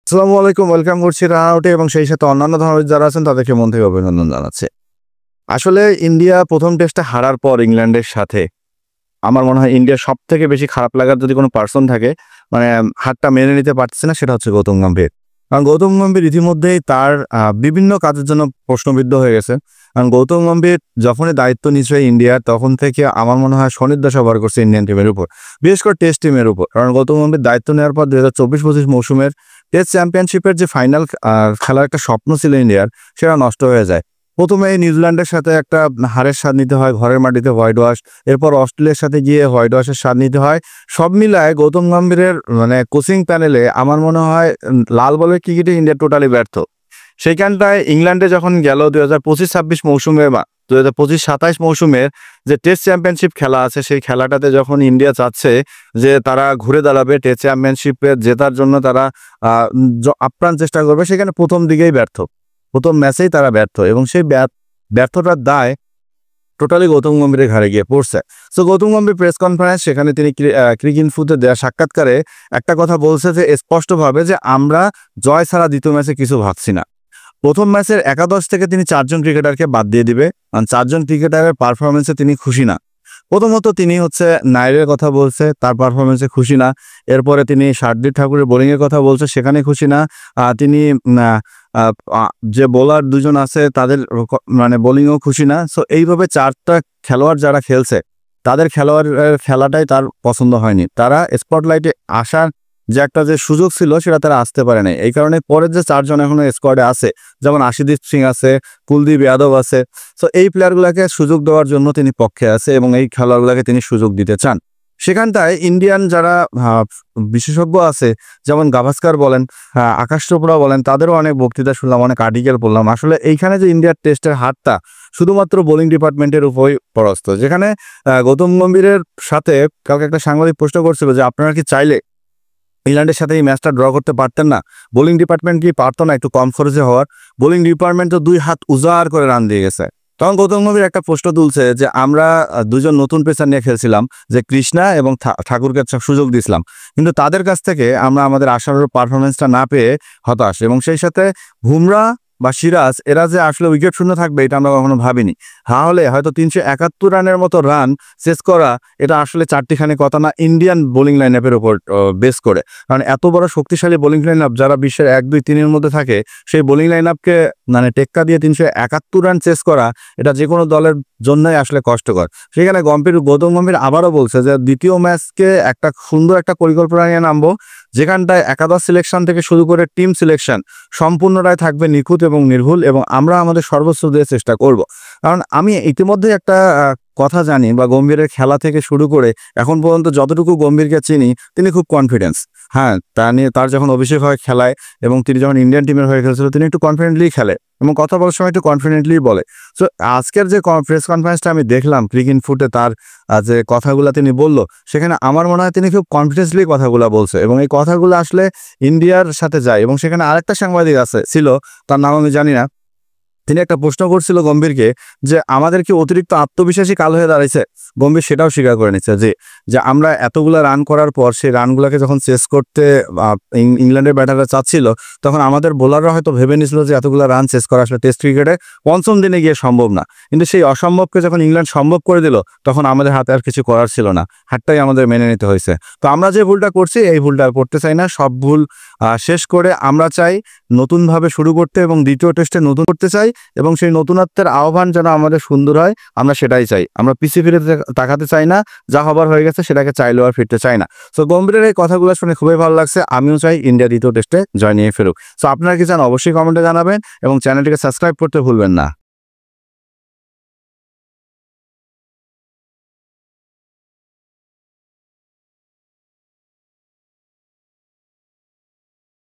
আসসালামু আলাইকুম, ওয়েলকাম করছি রানাউটে এবং সেই সাথে অন্যান্য ধরনের যারা আছেন তাদেরকে মন থেকে অভিনন্দন জানাচ্ছি। আসলে ইন্ডিয়া প্রথম টেস্টে হারার পর ইংল্যান্ডের সাথে আমার মনে হয় ইন্ডিয়ার সবথেকে বেশি খারাপ লাগার যদি কোনো পার্সন থাকে, মানে হারটা মেনে নিতে পারতেছে না, সেটা হচ্ছে গৌতম গম্ভীর। কারণ গৌতম গম্ভীর ইতিমধ্যেই তার বিভিন্ন কাজের জন্য প্রশ্নবিদ্ধ হয়ে গেছে। কারণ গৌতম গম্ভীর যখনই দায়িত্ব নিচ্ছে ইন্ডিয়ার, তখন থেকে আমার মনে হয় শনির্দশা ভর করছে ইন্ডিয়ান টিমের উপর, বিশেষ করে টেস্ট টিমের উপর। কারণ গৌতম গম্ভীর দায়িত্ব নেওয়ার পর 2024-25 মৌসুমের টেস্ট চ্যাম্পিয়নশিপের যে ফাইনাল খেলার একটা স্বপ্ন ছিল ইন্ডিয়ার, সেটা নষ্ট হয়ে যায়। প্রথমে নিউজিল্যান্ডের সাথে একটা হারের স্বাদ নিতে হয়, ঘরের মাটিতে হোয়াইট ওয়াশ, এরপর অস্ট্রেলিয়ার সাথে গিয়ে হোয়াইট ওয়াশের স্বাদ নিতে হয়। সব মিলায় গৌতম গম্ভীরের কোচিং প্যানেলে আমার মনে হয় লাল বলের ক্রিকেটে ইন্ডিয়া টোটালি ব্যর্থ। সেইখানটায় ইংল্যান্ডে যখন গেল 2025-26 মৌসুমে বা 2025-27 মৌসুমের যে টেস্ট চ্যাম্পিয়নশিপ খেলা আছে, সেই খেলাটাতে যখন ইন্ডিয়া চাচ্ছে যে তারা ঘুরে দাঁড়াবে, টেস্ট চ্যাম্পিয়নশিপে জেতার জন্য তারা আপ্রাণ চেষ্টা করবে, সেখানে প্রথম দিকেই ব্যর্থ, প্রথম ম্যাচেই তারা ব্যর্থ এবং সেই ব্যর্থতার দায় টোটালি গৌতম গম্ভীরের ঘাড়ে গিয়ে পড়ছে। So Gautam Gambhir press conference, সেখানে তিনি ক্রিকইনফোতে দেওয়া সাক্ষাৎকারে একটা কথা বলছে যে স্পষ্টভাবে যে আমরা জয় ছাড়া দ্বিতীয় ম্যাচে কিছু ভাবছি না। প্রথম ম্যাচের একাদশ থেকে তিনি 4জন ক্রিকেটারকে বাদ দিয়ে দিবে, কারণ 4জন ক্রিকেটারের পারফরমেন্সে তিনি খুশি না। প্রথমত তিনি নাইরের কথা বলছে, তার পারফরমেন্সে খুশি না। এরপরে তিনি শার্দুল ঠাকুরের বোলিংয়ের কথা বলছে, সেখানে খুশি না। তিনি যে বোলার দুজন আছে তাদের বোলিংও খুশি না। সো এইভাবে 4টা খেলোয়াড় যারা খেলছে তাদের খেলোয়াড়ের খেলাটাই তার পছন্দ হয়নি। তারা স্পটলাইটে আসার যে সুযোগ ছিল সেটা তারা আসতে পারে নাই। এই কারণে পরের যে 4জন এখনো স্কোয়াডে আছে, যেমন আশিদীপ সিং আছে, কুলদীপ যাদব আছে, সো এই প্লেয়ারগুলোকে সুযোগ দেওয়ার জন্য তিনি পক্ষে আছে এবং এই খেলোয়াড়গুলোকে তিনি সুযোগ দিতে চান। সেখানটায় ইন্ডিয়ান যারা বিশেষজ্ঞ আছে, যেমন গাভাস্কার বলেন, আকাশ চোপড়া বলেন, তাদেরও অনেক বক্তৃতা শুনলাম, অনেক আর্টিকেল পড়লাম। আসলে এইখানে যে ইন্ডিয়ার টেস্টের হারটা শুধুমাত্র বোলিং ডিপার্টমেন্টের উপরই পরস্ত, যেখানে গৌতম গম্ভীরের সাথে কালকে একটা সাংবাদিক প্রশ্ন করছিল যে আপনারা কি চাইলে ইংল্যান্ডের সাথে এই ম্যাচটা ড্র করতে পারতেন না? বোলিং ডিপার্টমেন্ট কি পারতো না একটু কম খরচে হওয়ার? বোলিং ডিপার্টমেন্ট তো 2 হাত উজাড় করে রান দিয়ে গেছে। তখন গৌতম গম্ভীর একটা প্রশ্ন তুলছে যে আমরা 2জন নতুন পেসার নিয়ে খেলছিলাম, যে কৃষ্ণা এবং ঠাকুরকে সুযোগ দিয়েছিলাম, কিন্তু তাদের কাছ থেকে আমরা আমাদের আশানুরূপ পারফরমেন্সটা না পেয়ে হতাশ। এবং সেই সাথে বুমরা বা সিরাজ এরা যে আসলে উইকেট শূন্য থাকবে এটা আমরা কখনো ভাবিনি। তাহলে হয়তো 371 রানের মতো রান শেষ করা, এটা আসলে চারটিখানি কথা না ইন্ডিয়ান বোলিং লাইন আপের উপর বেস করে। কারণ এত বড় শক্তিশালী বোলিং লাইন আপ যারা বিশ্বের 1, 2, 3-এর মধ্যে থাকে, সেই বোলিং লাইন আপকে টেক্কা দিয়ে 371 রান চেস করা, এটা যে কোনো দলের জন্যই আসলে কষ্টকর। সেখানে গৌতম গম্ভীর আবারও বলছে যে দ্বিতীয় ম্যাচকে একটা সুন্দর একটা পরিকল্পনা নিয়ে নামবো, যেখানটায় একাদশ সিলেকশন থেকে শুরু করে টিম সিলেকশন সম্পূর্ণটাই থাকবে নিখুঁত এবং নির্ভুল, এবং আমরা আমাদের সর্বোচ্চ দিয়ে চেষ্টা করব। কারণ আমি ইতিমধ্যে একটা কথা জানি, বা গম্ভীরের খেলা থেকে শুরু করে এখন পর্যন্ত যতটুকু গম্ভীরকে চিনি, তিনি খুব কনফিডেন্স। হ্যাঁ, তার যখন অভিষেক হয় খেলায় এবং তিনি যখন ইন্ডিয়ান টিমের হয়ে খেলছিল, তিনি একটু কনফিডেন্টলি খেলে এবং কথা বলার সময় একটু কনফিডেন্টলি বলে। সো আজকের যে প্রেস কনফারেন্সটা আমি দেখলাম ক্রিকইনফোতে, তার যে কথাগুলো তিনি বললো, সেখানে আমার মনে হয় তিনি খুব কনফিডেন্সলি কথাগুলো বলছে এবং এই কথাগুলো আসলে ইন্ডিয়ার সাথে যায়। এবং সেখানে আরেকটা সাংবাদিক ছিল, তার নাম আমি জানি না, তিনি একটা প্রশ্ন করছিল গম্ভীরকে যে আমাদের কি অতিরিক্ত আত্মবিশ্বাসী কাল হয়ে দাঁড়াইছে? গম্ভীর সেটাও স্বীকার করে নিচ্ছে যে আমরা এতগুলা রান করার পর সেই রানগুলোকে যখন চেস করতে ইংল্যান্ডের ব্যাটাররা চাচ্ছিল, তখন আমাদের বোলাররা হয়তো ভেবে নিয়েছিল যে এতগুলো রান চেস করা আসলে টেস্ট ক্রিকেটে পঞ্চম দিনে গিয়ে সম্ভব না। কিন্তু সেই অসম্ভবকে যখন ইংল্যান্ড সম্ভব করে দিল, তখন আমাদের হাতে আর কিছু করার ছিল না, হারটাই আমাদের মেনে নিতে হয়েছে। তো আমরা যে ভুলটা করছি, এই ভুলটা আর করতে চাই না। সব ভুল শেষ করে আমরা চাই নতুনভাবে শুরু করতে এবং দ্বিতীয় টেস্টে নতুন করতে চাই, এবং সেই নতুনত্বের আহ্বান যেন আমাদের সুন্দর হয়, আমরা সেটাই চাই। আমরা পিছিয়ে ফিরে তাকাতে চাই না, যা হবার হয়ে গেছে সেটাকে চাইলেও আর ফিরতে চাই না। সো গম্ভীরের এই কথাগুলো শুনে খুবই ভালো লাগছে। আমিও চাই ইন্ডিয়া দ্বিতীয় টেস্টে জয় নিয়ে ফেরুক। সো আপনারা কি চান অবশ্যই কমেন্টে জানাবেন এবং চ্যানেলটিকে সাবস্ক্রাইব করতে ভুলবেন না।